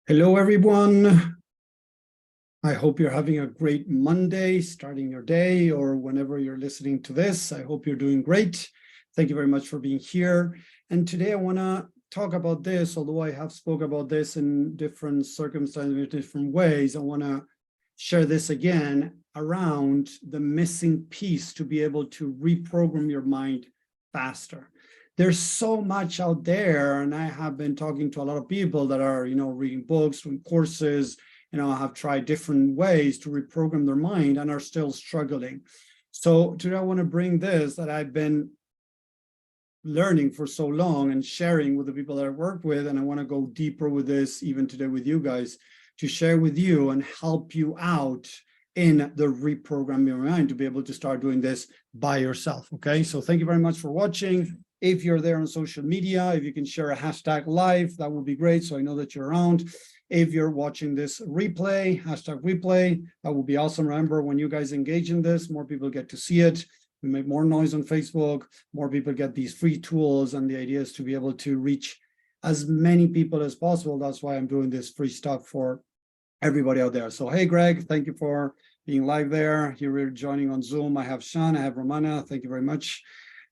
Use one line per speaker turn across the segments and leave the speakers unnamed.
Hello, everyone. I hope you're having a great Monday, starting your day, or whenever you're listening to this. I hope you're doing great. Thank you very much for being here. And today I want to talk about this, although I have spoke about this in different circumstances, in different ways. I want to share this again around the missing piece to be able to reprogram your mind faster. There's so much out there, and I have been talking to a lot of people that are, reading books, doing courses, have tried different ways to reprogram their mind and are still struggling. So today I want to bring this that I've been learning for so long and sharing with the people that I work with, and I want to go deeper with this even today with you guys to share with you and help you out in the reprogramming your mind to be able to start doing this by yourself. Okay, so thank you very much for watching. If you're there on social media, if you can share a hashtag live, that would be great, so I know that you're around. If you're watching this replay, hashtag replay, that would be awesome. Remember, when you guys engage in this, more people get to see it. We make more noise on Facebook, more people get these free tools, and the idea is to be able to reach as many people as possible. That's why I'm doing this free stuff for everybody out there. So, hey, Greg, thank you for being live there. Here we're joining on Zoom. I have Sean, I have Romana. Thank you very much.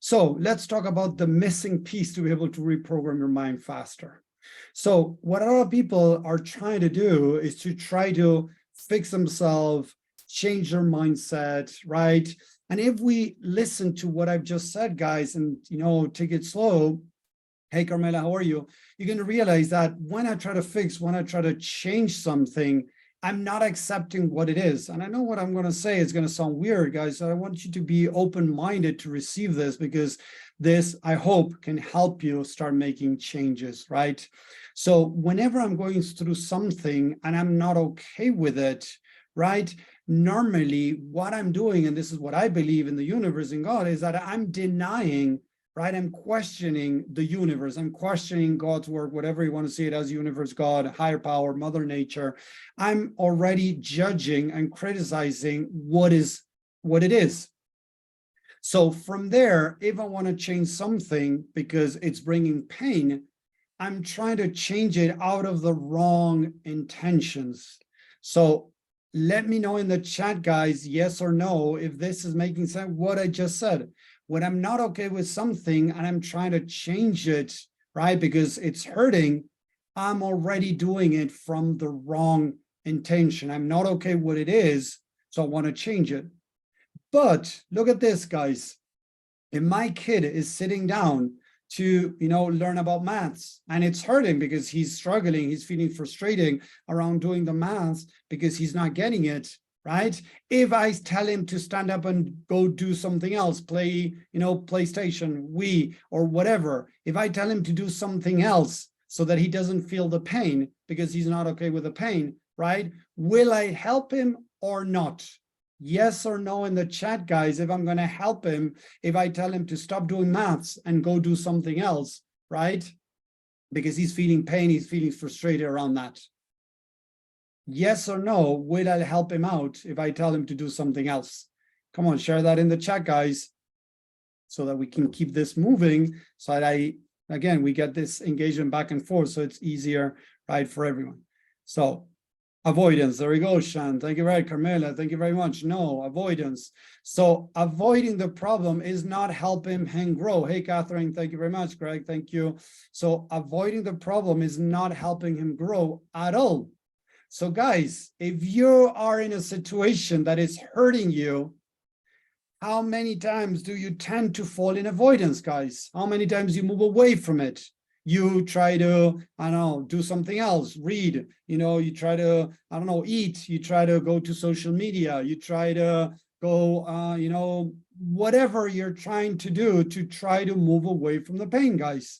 So let's talk about the missing piece to be able to reprogram your mind faster. So what a lot of people are trying to do is to try to fix themselves, change their mindset, right? And if we listen to what I've just said, guys, and, take it slow, hey, Carmela, how are you? You're going to realize that when I try to change something, I'm not accepting what it is. And I know what I'm going to say is going to sound weird, guys. So I want you to be open-minded to receive this, because this, I hope, can help you start making changes, right? So whenever I'm going through something and I'm not okay with it, right? Normally what I'm doing, and this is what I believe in the universe, in God, is that I'm denying, right? I'm questioning the universe. I'm questioning God's work, whatever you want to see it as, universe, God, higher power, Mother Nature. I'm already judging and criticizing what it is. So from there, if I want to change something because it's bringing pain, I'm trying to change it out of the wrong intentions. So let me know in the chat, guys, yes or no, if this is making sense, what I just said. When I'm not okay with something and I'm trying to change it, right, because it's hurting, I'm already doing it from the wrong intention. I'm not okay with what it is, so I want to change it. But look at this, guys. If my kid is sitting down to, learn about maths, and it's hurting because he's struggling, he's feeling frustrating around doing the maths because he's not getting it, right? If I tell him to stand up and go do something else, play, PlayStation, Wii, or whatever, if I tell him to do something else so that he doesn't feel the pain because he's not okay with the pain, right? Will I help him or not? Yes or no in the chat, guys, if I'm going to help him, if I tell him to stop doing maths and go do something else, right? Because he's feeling pain, he's feeling frustrated around that. Yes or no, will I help him out if I tell him to do something else? Come on, share that in the chat, guys, so that we can keep this moving, so that again, we get this engagement back and forth, so it's easier, right, for everyone. So avoidance, there we go, Shan. Thank you very much, Carmela. Thank you very much. No, avoidance. So avoiding the problem is not helping him grow. Hey, Catherine, thank you very much. Greg, thank you. So avoiding the problem is not helping him grow at all. So guys, if you are in a situation that is hurting you, how many times do you tend to fall in avoidance, guys? How many times you move away from it? You try to, do something else, read, you try to, eat, you try to go to social media, you try to go, whatever you're trying to do to try to move away from the pain, guys.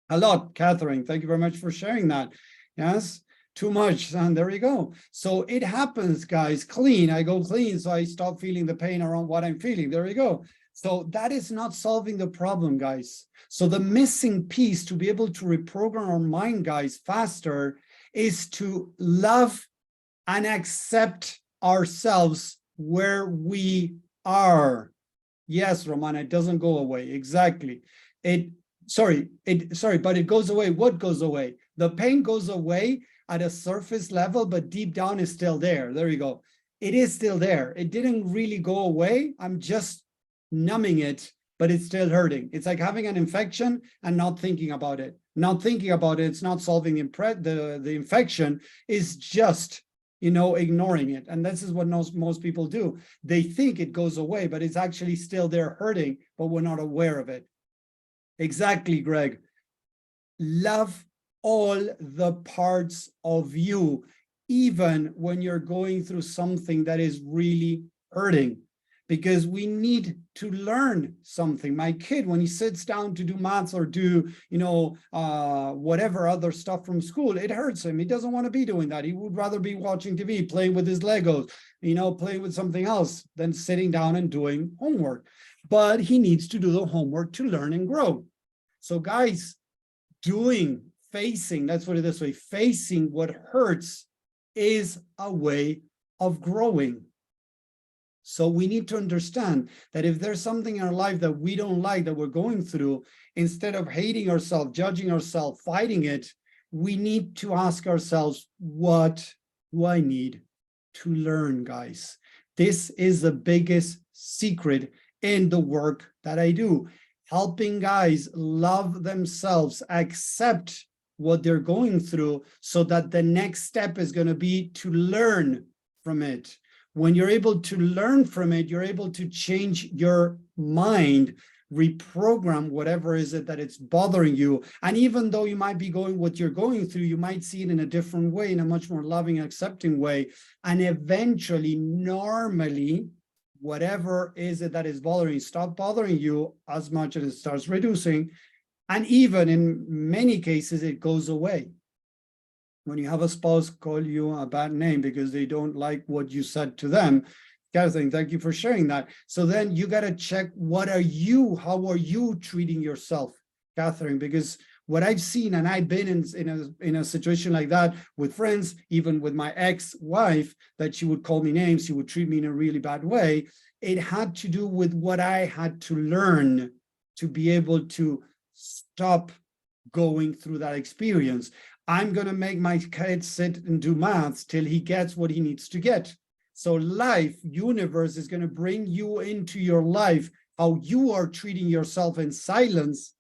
A lot, Catherine, thank you very much for sharing that. Yes, too much, and there you go. So it happens, guys. Clean, I go clean, so I stop feeling the pain around what I'm feeling. There you go. So that is not solving the problem, guys. So the missing piece to be able to reprogram our mind, guys, faster is to love and accept ourselves where we are. Yes, Romana, it doesn't go away. Exactly. But it goes away. What goes away? The pain goes away at a surface level, but deep down is still there. There you go. It is still there. It didn't really go away. I'm just numbing it, but it's still hurting. It's like having an infection and not thinking about it. Not thinking about it, it's not solving the infection, is just, ignoring it. And this is what most people do. They think it goes away, but it's actually still there hurting, but we're not aware of it. Exactly, Greg. Love all the parts of you, even when you're going through something that is really hurting, because we need to learn something. My kid, when he sits down to do maths or do, whatever other stuff from school, it hurts him. He doesn't want to be doing that. He would rather be watching TV, playing with his Legos, playing with something else than sitting down and doing homework. But he needs to do the homework to learn and grow. So guys, let's put it this way, facing what hurts is a way of growing. So we need to understand that if there's something in our life that we don't like, that we're going through, instead of hating ourselves, judging ourselves, fighting it, we need to ask ourselves, what do I need to learn, guys? This is the biggest secret in the work that I do. Helping guys love themselves, accept what they're going through, so that the next step is going to be to learn from it. When you're able to learn from it, you're able to change your mind, reprogram whatever is it that it's bothering you. And even though you might be going what you're going through, you might see it in a different way, in a much more loving, accepting way. And eventually, normally, whatever is it that is bothering you, stop bothering you as much as it starts reducing. And even in many cases, it goes away. When you have a spouse call you a bad name because they don't like what you said to them, Catherine, thank you for sharing that. So then you got to check, how are you treating yourself, Catherine? Because what I've seen, and I've been in a situation like that with friends, even with my ex-wife, that she would call me names, she would treat me in a really bad way. It had to do with what I had to learn to be able to stop going through that experience. I'm going to make my kid sit and do maths till he gets what he needs to get. So universe is going to bring you into your life, how you are treating yourself in silence.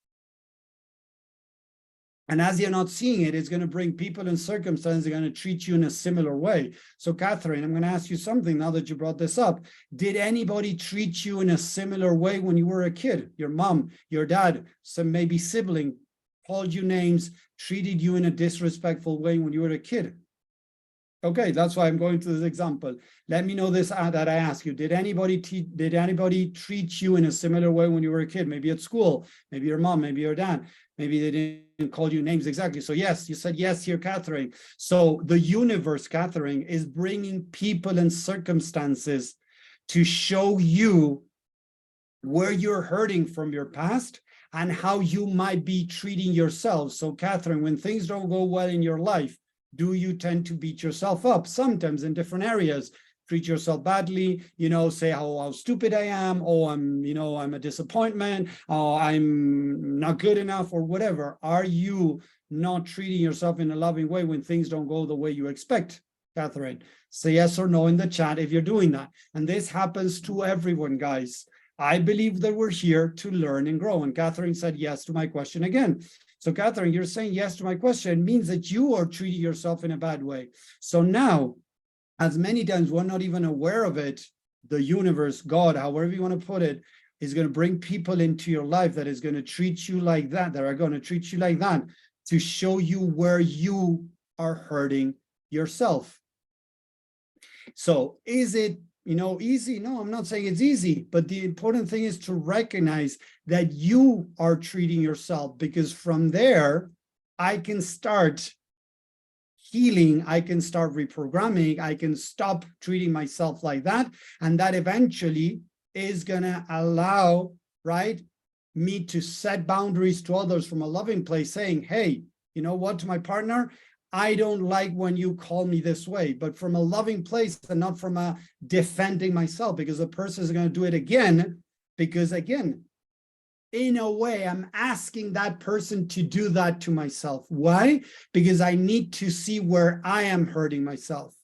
And as you're not seeing it, it's going to bring people and circumstances that are going to treat you in a similar way. So Catherine, I'm going to ask you something now that you brought this up. Did anybody treat you in a similar way when you were a kid? Your mom, your dad, some maybe sibling, called you names, treated you in a disrespectful way when you were a kid? Okay, that's why I'm going to this example. Let me know this that I ask you. Did anybody treat you in a similar way when you were a kid? Maybe at school, maybe your mom, maybe your dad, maybe they didn't call you names exactly. So yes, you said yes here, Catherine. So the universe, Catherine, is bringing people and circumstances to show you where you're hurting from your past and how you might be treating yourself. So Catherine, when things don't go well in your life, do you tend to beat yourself up? Sometimes in different areas, treat yourself badly, say how stupid I am, I'm a disappointment, I'm not good enough, or whatever. Are you not treating yourself in a loving way when things don't go the way you expect? Catherine, say yes or no in the chat if you're doing that. And this happens to everyone, guys. I believe that we're here to learn and grow. And Catherine said yes to my question again. So Catherine, you're saying yes to my question means that you are treating yourself in a bad way. So now, as many times we're not even aware of it, the universe, God, however you want to put it, is going to bring people into your life that is going to treat you like that, to show you where you are hurting yourself. So is it easy? No, I'm not saying it's easy, but the important thing is to recognize that you are treating yourself, because from there, I can start healing, I can start reprogramming, I can stop treating myself like that. And that eventually is gonna allow, me to set boundaries to others from a loving place, saying, hey, you know what, to my partner, I don't like when you call me this way, but from a loving place and not from a defending myself, because the person is going to do it again, because again, in a way, I'm asking that person to do that to myself. Why? Because I need to see where I am hurting myself.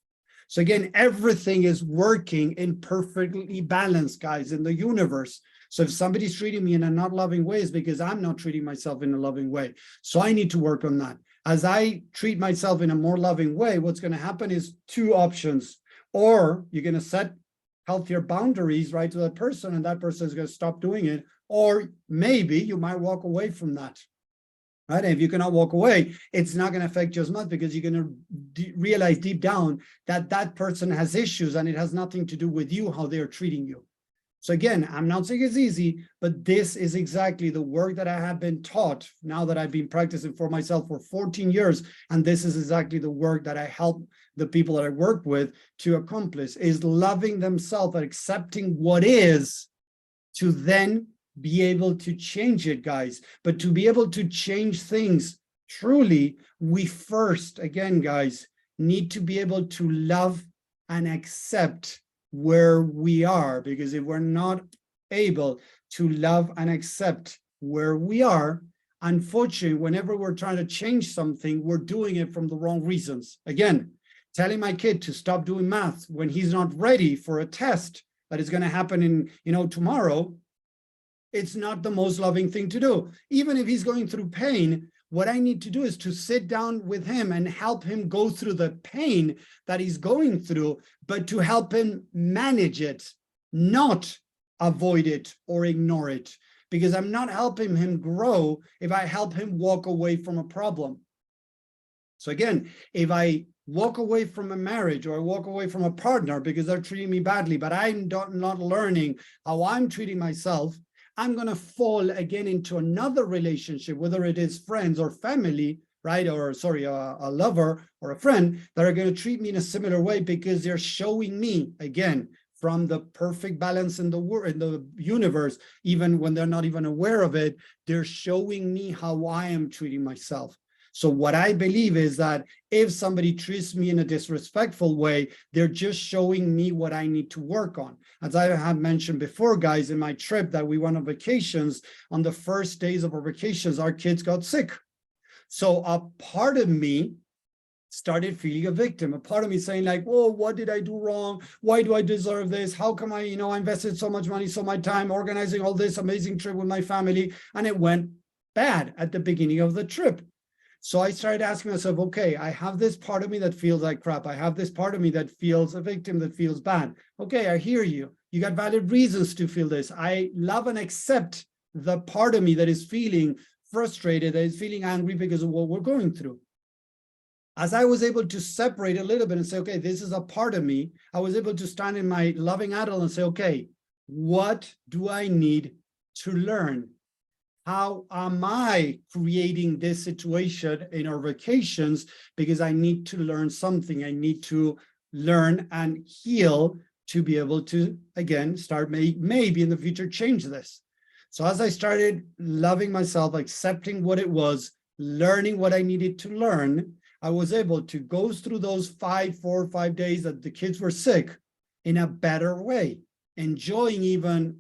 So again, everything is working in perfectly balanced, guys, in the universe. So if somebody's treating me in a not loving way, it's because I'm not treating myself in a loving way. So I need to work on that. As I treat myself in a more loving way, what's going to happen is two options. Or you're going to set healthier boundaries, right, to that person, and that person is going to stop doing it. Or maybe you might walk away from that, right? And if you cannot walk away, it's not going to affect you as much because you're going to realize deep down that that person has issues and it has nothing to do with you, how they are treating you. So again, I'm not saying it's easy, but this is exactly the work that I have been taught now that I've been practicing for myself for 14 years. And this is exactly the work that I help the people that I work with to accomplish, is loving themselves and accepting what is, to then be able to change it, guys. But to be able to change things truly, we first, again, guys, need to be able to love and accept where we are. Because if we're not able to love and accept where we are, unfortunately, whenever we're trying to change something, we're doing it from the wrong reasons. Again, telling my kid to stop doing math when he's not ready for a test that is going to happen in, tomorrow, it's not the most loving thing to do. Even if he's going through pain, what I need to do is to sit down with him and help him go through the pain that he's going through, but to help him manage it, not avoid it or ignore it, because I'm not helping him grow if I help him walk away from a problem. So again, if I walk away from a marriage or I walk away from a partner because they're treating me badly, but I'm not learning how I'm treating myself, I'm going to fall again into another relationship, whether it is friends or family, right? Or sorry, a lover or a friend that are going to treat me in a similar way because they're showing me, again, from the perfect balance in the world, in the universe, even when they're not even aware of it, they're showing me how I am treating myself. So what I believe is that if somebody treats me in a disrespectful way, they're just showing me what I need to work on. As I have mentioned before, guys, in my trip that we went on vacations, on the first days of our vacations, our kids got sick. So a part of me started feeling a victim. A part of me saying like, oh, what did I do wrong? Why do I deserve this? How come I invested so much money, so much time organizing all this amazing trip with my family, and it went bad at the beginning of the trip. So I started asking myself, okay, I have this part of me that feels like crap. I have this part of me that feels a victim, that feels bad. Okay, I hear you. You got valid reasons to feel this. I love and accept the part of me that is feeling frustrated, that is feeling angry because of what we're going through. As I was able to separate a little bit and say, okay, this is a part of me, I was able to stand in my loving adult and say, okay, what do I need to learn? How am I creating this situation in our vacations? Because I need to learn something. I need to learn and heal to be able to, again, start maybe in the future change this. So as I started loving myself, accepting what it was, learning what I needed to learn, I was able to go through those 4 or 5 days that the kids were sick in a better way, enjoying even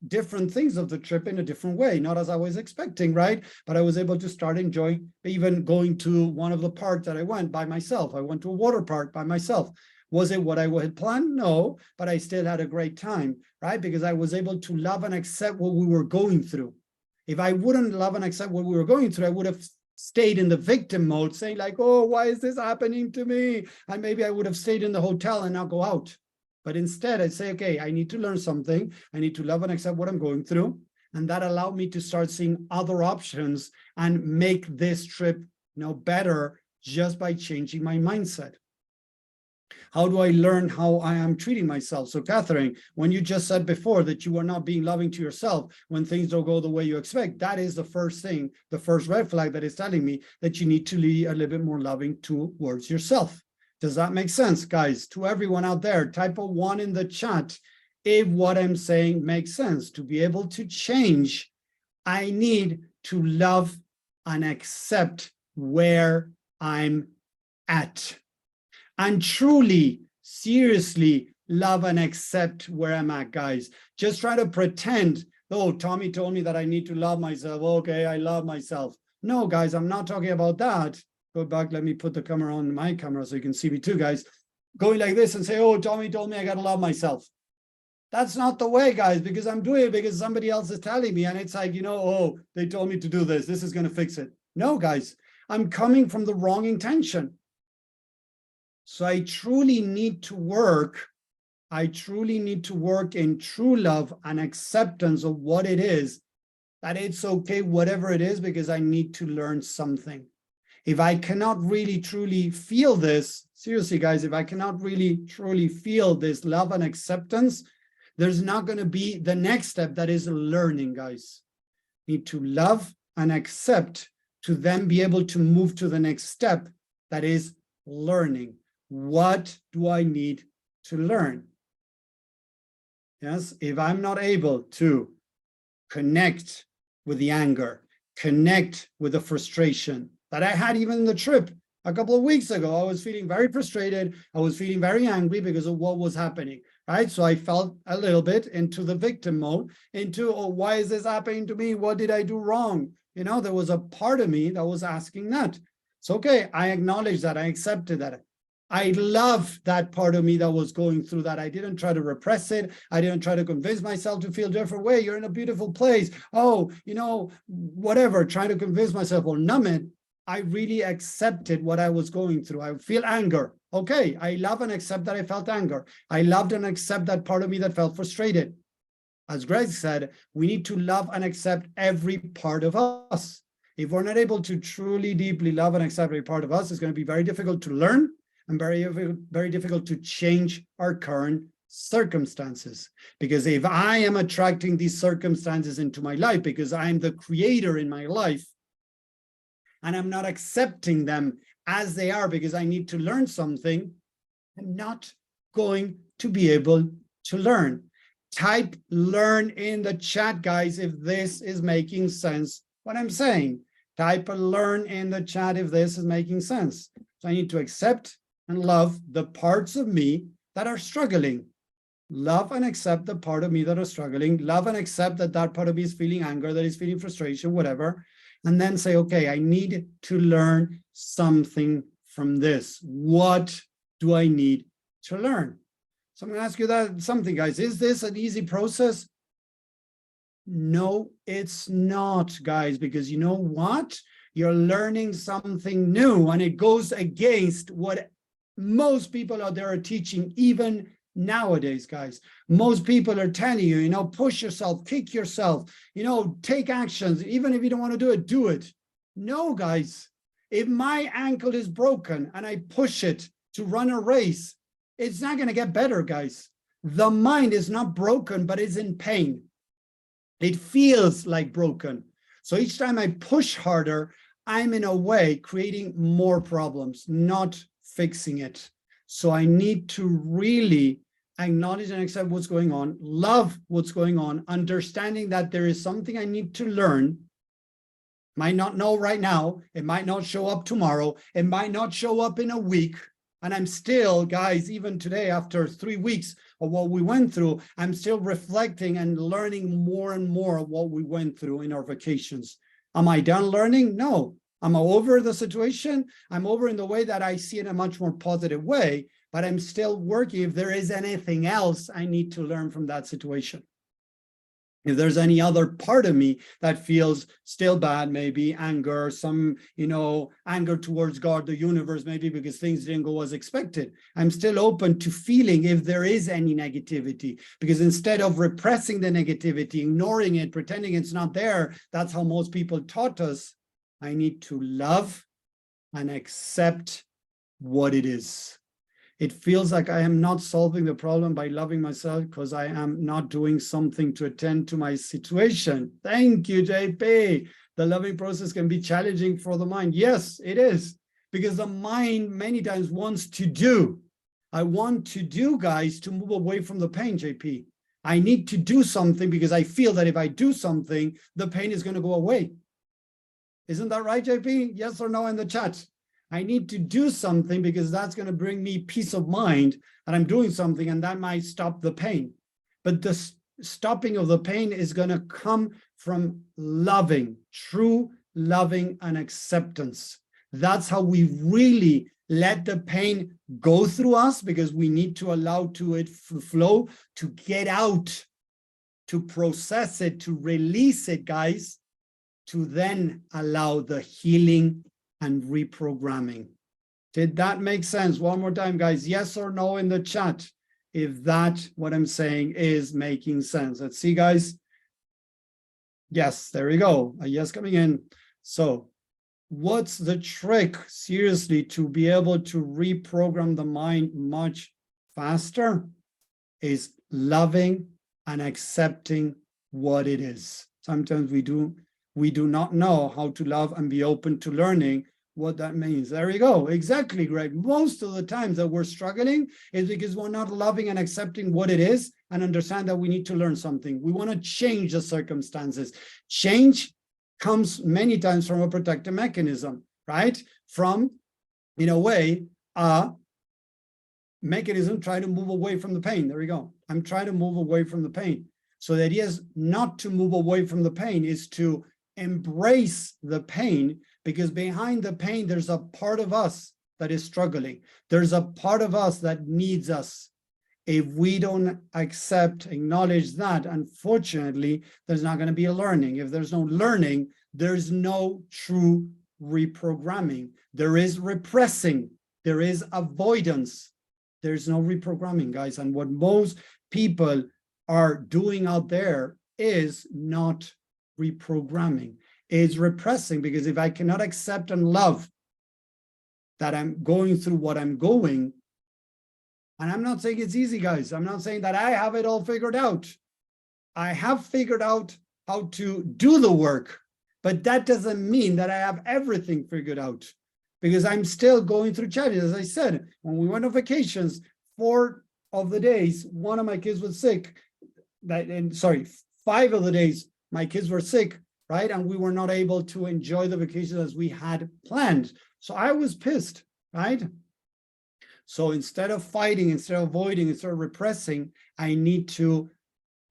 different things of the trip in a different way, not as I was expecting, right? But I was able to start enjoying even going to one of the parks that I went by myself. I went to a water park by myself. Was it what I had planned? No, but I still had a great time, right? Because I was able to love and accept what we were going through. If I wouldn't love and accept what we were going through, I would have stayed in the victim mode, saying like, oh, why is this happening to me? And maybe I would have stayed in the hotel and not go out. But instead, I say, okay, I need to learn something. I need to love and accept what I'm going through. And that allowed me to start seeing other options and make this trip better just by changing my mindset. How do I learn how I am treating myself? So Catherine, when you just said before that you are not being loving to yourself when things don't go the way you expect, that is the first thing, the first red flag that is telling me that you need to be a little bit more loving towards yourself. Does that make sense, guys? To everyone out there, type a 1 in the chat if what I'm saying makes sense. To be able to change, I need to love and accept where I'm at. And truly, seriously, love and accept where I'm at, guys. Just try to pretend Oh, Tommy told me that I need to love myself. Okay, I love myself. No, guys, I'm not talking about that. Go back, let me put the camera on my camera so you can see me too, guys. Going like this and say, oh, Tommy told me I got to love myself. That's not the way, guys, because I'm doing it because somebody else is telling me. And it's like, oh, they told me to do this. This is going to fix it. No, guys, I'm coming from the wrong intention. So I truly need to work. I truly need to work in true love and acceptance of what it is, that it's okay, whatever it is, because I need to learn something. If I cannot really truly feel this, seriously, guys, if I cannot really truly feel this love and acceptance, there's not going to be the next step, that is learning, guys. Need to love and accept to then be able to move to the next step, that is learning. What do I need to learn? Yes, if I'm not able to connect with the anger, connect with the frustration that I had even in the trip a couple of weeks ago, I was feeling very frustrated. I was feeling very angry because of what was happening, right? So I felt a little bit into the victim mode, into, oh, why is this happening to me? What did I do wrong? There was a part of me that was asking that. It's okay. I acknowledge that. I accepted that. I love that part of me that was going through that. I didn't try to repress it. I didn't try to convince myself to feel a different way. You're in a beautiful place. Oh, whatever, trying to convince myself or numb it. I really accepted what I was going through. I feel anger. Okay, I love and accept that I felt anger. I loved and accept that part of me that felt frustrated. As Greg said, we need to love and accept every part of us. If we're not able to truly, deeply love and accept every part of us, it's going to be very difficult to learn and very difficult to change our current circumstances. Because if I am attracting these circumstances into my life because I'm the creator in my life, and I'm not accepting them as they are because I need to learn something, I'm not going to be able to learn. Type learn in the chat, guys, if this is making sense, what I'm saying. Type a learn in the chat if this is making sense. So I need to accept and love the parts of me that are struggling. Love and accept the part of me that are struggling. Love and accept that that part of me is feeling anger, that is feeling frustration, whatever. And then say, okay, I need to learn something from this. What do I need to learn? So I'm going to ask you that something, guys. Is this an easy process? No, it's not, guys, because you know what? You're learning something new, and it goes against what most people out there are teaching, even nowadays, guys. Most people are telling you, push yourself, kick yourself, take actions. Even if you don't want to do it. No, guys. If my ankle is broken and I push it to run a race, it's not going to get better, guys. The mind is not broken, but it's in pain. It feels like broken. So each time I push harder, I'm in a way creating more problems, not fixing it. So I need to really acknowledge and accept what's going on, love what's going on, understanding that there is something I need to learn. Might not know right now. It might not show up tomorrow. It might not show up in a week. And I'm still, guys, even today, after 3 weeks of what we went through, I'm still reflecting and learning more and more of what we went through in our vacations. Am I done learning? No. I'm over the situation. I'm over in the way that I see it in a much more positive way, but I'm still working if there is anything else I need to learn from that situation. If there's any other part of me that feels still bad, maybe anger, some, anger towards God, the universe, maybe because things didn't go as expected. I'm still open to feeling if there is any negativity, because instead of repressing the negativity, ignoring it, pretending it's not there, that's how most people taught us. I need to love and accept what it is. It feels like I am not solving the problem by loving myself because I am not doing something to attend to my situation. Thank you, JP. The loving process can be challenging for the mind. Yes, it is, because the mind many times wants to do. I want to do, guys, to move away from the pain, JP. I need to do something because I feel that if I do something, the pain is going to go away. Isn't that right, JP? Yes or no in the chat? I need to do something because that's going to bring me peace of mind that I'm doing something, and that might stop the pain. But stopping of the pain is going to come from loving, true loving and acceptance. That's how we really let the pain go through us, because we need to allow to it flow, to get out, to process it, to release it, guys, to then allow the healing and reprogramming. Did that make sense? One more time, guys, yes or no in the chat, if that, what I'm saying, is making sense. Let's see, guys. Yes, there we go. A yes coming in. So what's the trick, seriously, to be able to reprogram the mind much faster? Is loving and accepting what it is. Sometimes we do not know how to love and be open to learning what that means. There you go. Exactly, Greg. Most of the times that we're struggling is because we're not loving and accepting what it is and understand that we need to learn something. We want to change the circumstances. Change comes many times from a protective mechanism, right? From, in a way, a mechanism trying to move away from the pain. There we go. I'm trying to move away from the pain. So the idea is not to move away from the pain, is to embrace the pain, because behind the pain, there's a part of us that is struggling. There's a part of us that needs us. If we don't accept, acknowledge that, unfortunately, there's not going to be a learning. If there's no learning, there's no true reprogramming. There is repressing. There is avoidance. There's no reprogramming, guys. And what most people are doing out there is not reprogramming, is repressing. Because if I cannot accept and love that I'm going through what I'm going, and I'm not saying it's easy, guys. I'm not saying that I have it all figured out. I have figured out how to do the work, but that doesn't mean that I have everything figured out, because I'm still going through challenges. As I said, when we went on vacations, 4 of the days, one of my kids was sick. 5 of the days, my kids were sick, right? And we were not able to enjoy the vacation as we had planned. So I was pissed, right? So instead of fighting, instead of avoiding, instead of repressing, I need to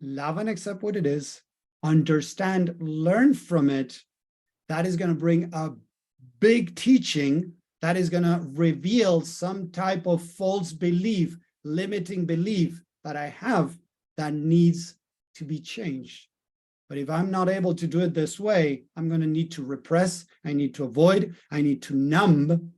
love and accept what it is, understand, learn from it. That is going to bring a big teaching that is going to reveal some type of false belief, limiting belief that I have that needs to be changed. But if I'm not able to do it this way, I'm going to need to repress, I need to avoid, I need to numb.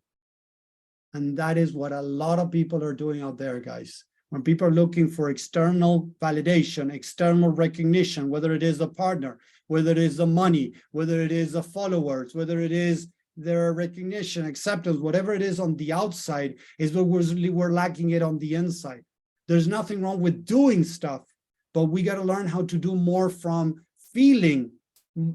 And that is what a lot of people are doing out there, guys. When people are looking for external validation, external recognition, whether it is a partner, whether it is the money, whether it is the followers, whether it is their recognition, acceptance, whatever it is on the outside, is what we're lacking it on the inside. There's nothing wrong with doing stuff, but we got to learn how to do more from feeling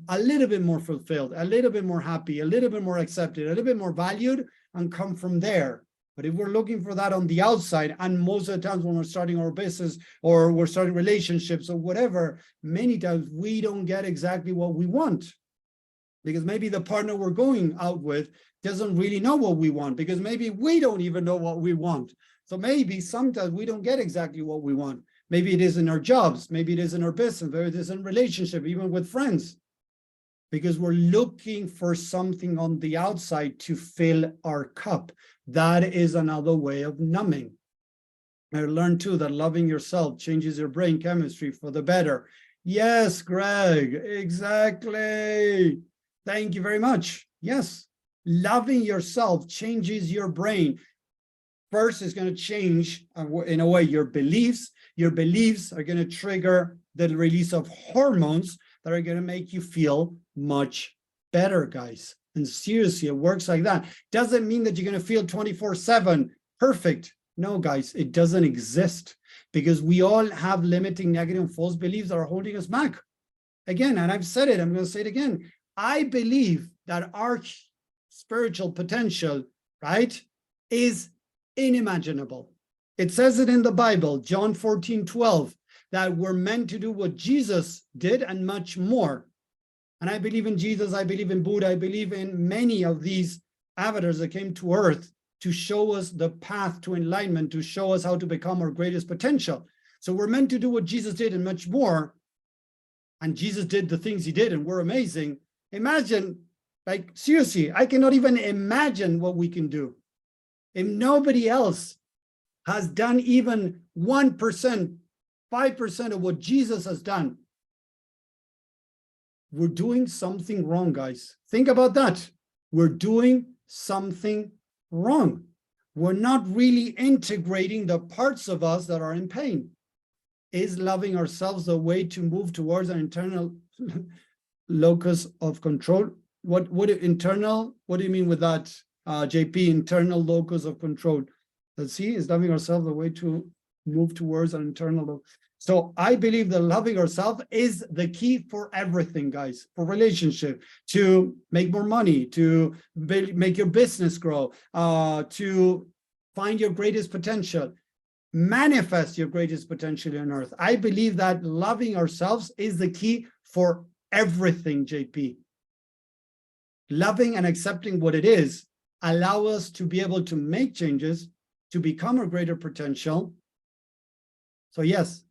a little bit more fulfilled, a little bit more happy, a little bit more accepted, a little bit more valued, and come from there. But if we're looking for that on the outside, and most of the times when we're starting our business or we're starting relationships or whatever, many times we don't get exactly what we want, because maybe the partner we're going out with doesn't really know what we want, because maybe we don't even know what we want. So maybe sometimes we don't get exactly what we want. Maybe it is in our jobs, maybe it is in our business, maybe it is in relationship, even with friends, because we're looking for something on the outside to fill our cup. That is another way of numbing. I learned too that loving yourself changes your brain chemistry for the better. Yes, Greg, exactly. Thank you very much. Yes, loving yourself changes your brain. First, it's going to change, in a way, your beliefs. Your beliefs are going to trigger the release of hormones that are going to make you feel much better, guys. And seriously, it works like that. Doesn't mean that you're going to feel 24/7 perfect. No, guys, it doesn't exist, because we all have limiting, negative, and false beliefs that are holding us back. Again, and I've said it, I'm going to say it again. I believe that our spiritual potential, right, is unimaginable. It says it in the Bible, John 14:12, that we're meant to do what Jesus did and much more. And I believe in Jesus, I believe in Buddha, I believe in many of these avatars that came to earth to show us the path to enlightenment, to show us how to become our greatest potential. So we're meant to do what Jesus did and much more. And Jesus did the things he did, and we're amazing. Imagine, like, seriously, I cannot even imagine what we can do. If nobody else has done even 1%, 5% of what Jesus has done, we're doing something wrong, guys. Think about that. We're doing something wrong. We're not really integrating the parts of us that are in pain. Is loving ourselves the way to move towards an internal locus of control? What do you mean with that, JP? Internal locus of control. Let's see, is loving ourselves the way to move towards an internal. So I believe that loving ourselves is the key for everything, guys, for relationship, to make more money, to make your business grow, to find your greatest potential, manifest your greatest potential on earth. I believe that loving ourselves is the key for everything, JP. Loving and accepting what it is allow us to be able to make changes, to become our greater potential. So yes,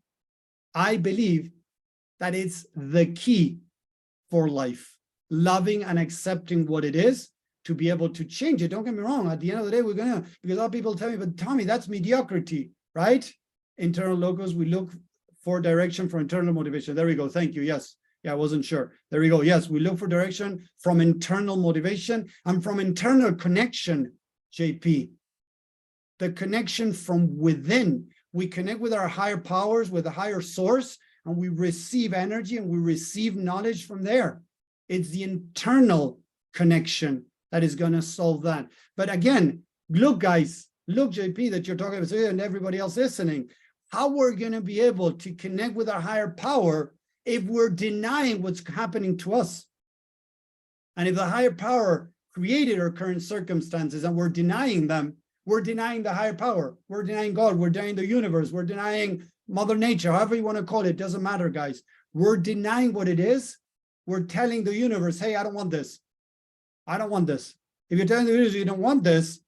I believe that it's the key for life, loving and accepting what it is, to be able to change it. Don't get me wrong, at the end of the day, because a lot of people tell me, but Tommy, that's mediocrity, right? Internal locus, we look for direction for internal motivation. There we go, thank you, yes. Yeah, I wasn't sure. There we go, yes, we look for direction from internal motivation and from internal connection, JP. The connection from within. We connect with our higher powers, with a higher source, and we receive energy and we receive knowledge from there. It's the internal connection that is going to solve that. But again, look, guys, look, JP, that you're talking about, and everybody else listening, how we're going to be able to connect with our higher power if we're denying what's happening to us. And if the higher power created our current circumstances and we're denying them, we're denying the higher power. We're denying God. We're denying the universe. We're denying Mother Nature, however you want to call it. Doesn't matter, guys. We're denying what it is. We're telling the universe, hey, I don't want this. I don't want this. If you're telling the universe you don't want this,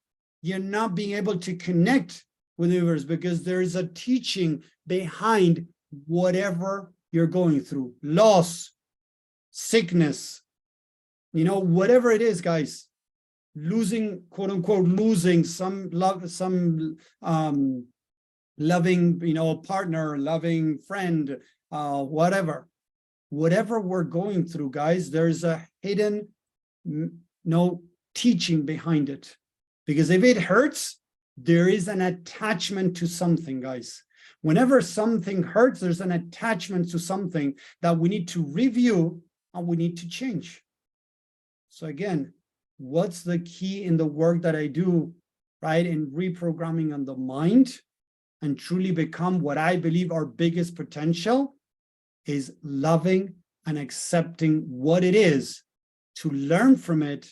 you're not being able to connect with the universe, because there is a teaching behind whatever you're going through. Loss, sickness, whatever it is, guys. Losing, quote unquote, losing some love, some loving, partner, loving friend, whatever we're going through, guys, there's a hidden teaching behind it. Because if it hurts, there is an attachment to something, guys. Whenever something hurts, there's an attachment to something that we need to review and we need to change. So again, what's the key in the work that I do, right, in reprogramming on the mind and truly become what I believe our biggest potential is loving and accepting what it is, to learn from it,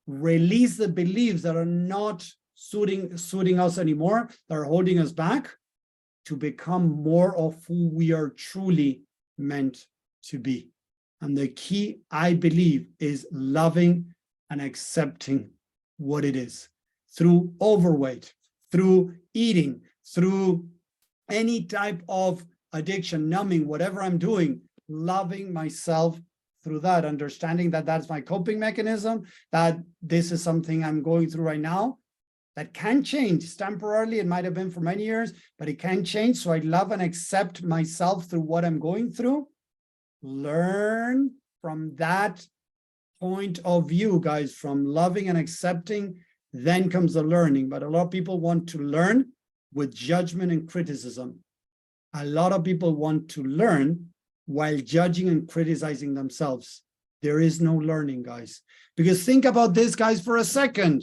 release the beliefs that are not suiting us anymore, that are holding us back, to become more of who we are truly meant to be. And the key, I believe, is loving and accepting what it is, through overweight, through eating, through any type of addiction, numbing, whatever I'm doing, loving myself through that, understanding that that's my coping mechanism, that this is something I'm going through right now that can change temporarily. It might have been for many years, but it can change. So I love and accept myself through what I'm going through. Learn from that point of view, guys, from loving and accepting, then comes the learning. But a lot of people want to learn with judgment and criticism. A lot of people want to learn while judging and criticizing themselves. There is no learning, guys. Because think about this, guys, for a second.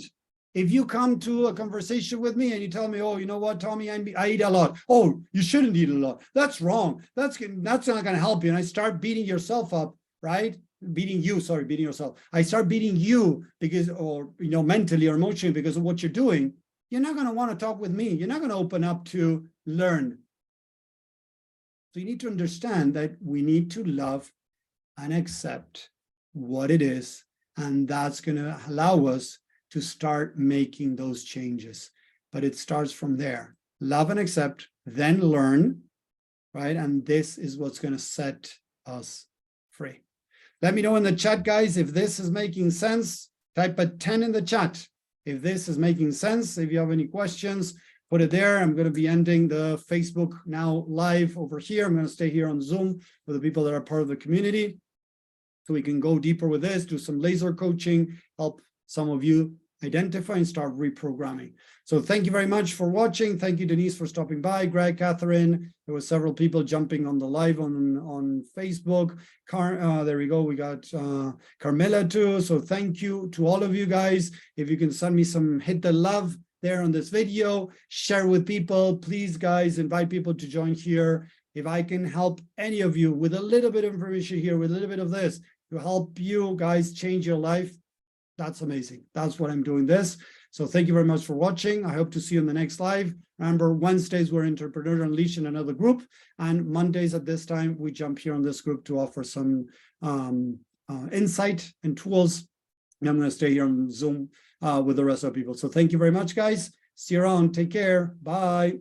If you come to a conversation with me and you tell me, oh, you know what, Tommy, I eat a lot. Oh, you shouldn't eat a lot. That's wrong. That's not going to help you. And I start beating yourself up, right? Beating yourself. I start beating you because, or, mentally or emotionally because of what you're doing. You're not going to want to talk with me. You're not going to open up to learn. So you need to understand that we need to love and accept what it is. And that's going to allow us to start making those changes. But it starts from there. Love and accept, then learn, right? And this is what's going to set us free. Let me know in the chat, guys, if this is making sense. Type a 10 in the chat if this is making sense. If you have any questions, put it there. I'm going to be ending the Facebook now live over here. I'm going to stay here on Zoom with the people that are part of the community, so we can go deeper with this, do some laser coaching, help some of you identify and start reprogramming. So thank you very much for watching. Thank you, Denise, for stopping by. Greg, Catherine, there were several people jumping on the live on Facebook. There we go. We got Carmela too. So thank you to all of you guys. If you can send me some hit the love there on this video, share with people. Please, guys, invite people to join here. If I can help any of you with a little bit of information here, with a little bit of this, to help you guys change your life, that's amazing. That's what I'm doing this. So thank you very much for watching. I hope to see you in the next live. Remember, Wednesdays, we're Entrepreneur Unleashed in another group. And Mondays at this time, we jump here on this group to offer some insight and tools. And I'm going to stay here on Zoom with the rest of the people. So thank you very much, guys. See you around. Take care. Bye.